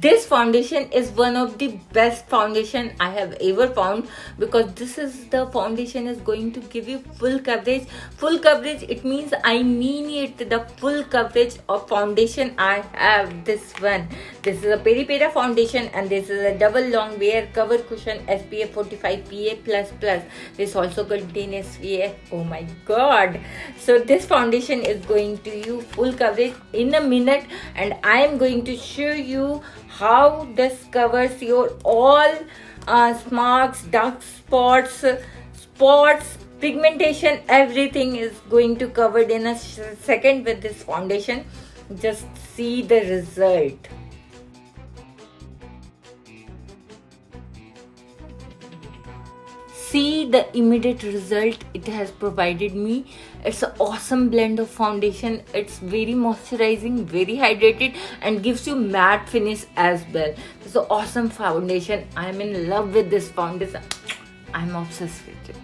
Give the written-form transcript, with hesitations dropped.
This foundation is one of the best foundation I have ever found, because this is the foundation is going to give you full coverage. Full coverage, it means I mean it, the full coverage of foundation I have. This one, this is a peri pera foundation, and this is a double long wear cover cushion SPF 45 PA++. This also contains SPF. Oh my god. So this foundation is going to you full coverage in a minute, and I am going to show you how this covers your all marks, dark spots, pigmentation. Everything is going to covered in a second with this foundation. Just see the result. See the immediate result it has provided me. It's an awesome blend of foundation. It's very moisturizing, very hydrated, and gives you matte finish as well. It's an awesome foundation. I'm in love with this foundation. I'm obsessed with it.